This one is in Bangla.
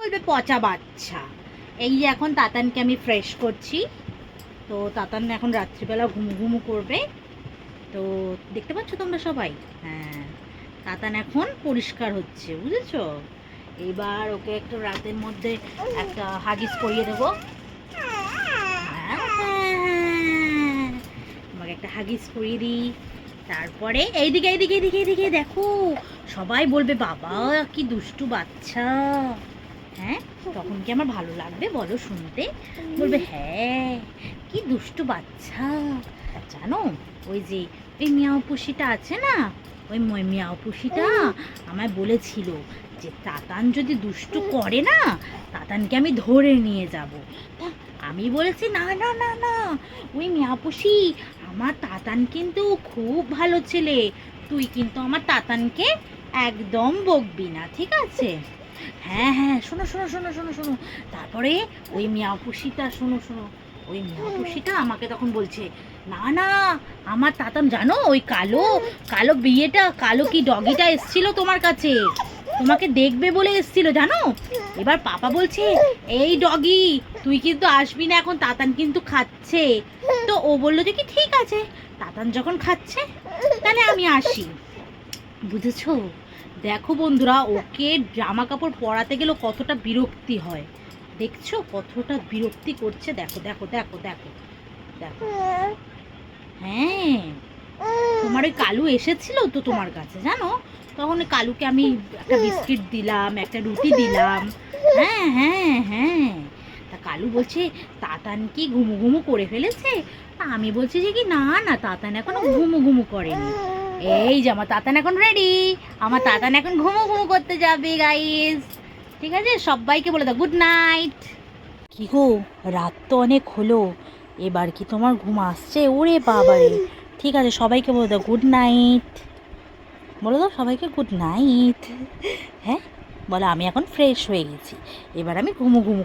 বলবে পচা বাচ্চা। এই যে এখন তাতানকে আমি ফ্রেশ করছি। তো তাতান এখন রাত্রিবেলা ঘুমু ঘুমু করবে। তো দেখতে পাচ্ছ তোমরা সবাই? হ্যাঁ, তাতান এখন পরিষ্কার হচ্ছে, বুঝেছো? এবার ওকে একটু রাতের মধ্যে একটা হাগিস করিয়ে দেবো। আমাকে একটা হাগিস করিয়ে দিই। তারপরে এইদিকে এইদিকে এইদিকে এইদিকে দেখো, সবাই বলবে বাবা কি দুষ্টু বাচ্চা। হ্যাঁ, তখন কি আমার ভালো লাগবে বলো শুনতে? বলবে হ্যাঁ কি দুষ্টু বাচ্চা। জানো ওই যে ওই মিয়াও পুষিটা আছে না, ওই মিয়াও পুষিটা আমায় বলেছিল যে তাতান যদি দুষ্টু করে না, তাতানকে আমি ধরে নিয়ে যাব। আমি বলেছি না না না না, ওই মিয়াপুষি আমার তাতান কিন্তু খুব ভালো ছেলে, তুই কিন্তু আমার তাতানকে একদম বকবি না, ঠিক আছে? হ্যাঁ হ্যাঁ, শোনো শোনো শোনো শোনো শোনো, তারপরে ওই মিয়াপুষিটা শোনো শোনো, ওই মিয়াপুষিটা আমাকে তখন বলছে না না, আমার তাতান জানো ওই কালো কালো বিয়েটা, কালো কি ডগিটা এসছিল তোমার কাছে, তোমাকে দেখবে বলে এসছিল জানো। এবার পাপা বলছে এই ডগি তুই কিন্তু আসবি না এখন, তাতান কিন্তু খাচ্ছে। তো ও বললো যে কি ঠিক আছে, তাতান যখন খাচ্ছে তাহলে আমি আসি, বুঝেছো? দেখো বন্ধুরা, ওকে জামা কাপড় পরাতে গেলেও কতটা বিরক্তি হয়, দেখছো কতটা বিরক্তি করছে, দেখো দেখো দেখো দেখো দেখো। হ্যাঁ, তোমার ওই কালু এসেছিল তো তোমার কাছে জানো, তখন ওই কালুকে আমি একটা বিস্কিট দিলাম, একটা রুটি দিলাম। হ্যাঁ হ্যাঁ হ্যাঁ, তা কালু বলছে তাতান কি ঘুমু ঘুমু করে ফেলেছে। তা আমি বলছি যে কি না না, তাতান এখনো ঘুমু ঘুমু করেনি। এই যে আমার তাতান এখন রেডি, আমার তাতান এখন ঘুমু ঘুমু করতে যাবে গাইস। ঠিক আছে, সবাইকে বলে দাও গুড নাইট। কি গো, রাত তো অনেক হলো, এবার কি তোমার ঘুম আসছে? ওরে বাবারে, ঠিক আছে সবাইকে বলে দাও গুড নাইট, বলে দাও সবাইকে গুড নাইট। হ্যাঁ বলো, আমি এখন ফ্রেশ হয়ে গেছি, এবার আমি ঘুমু ঘুমু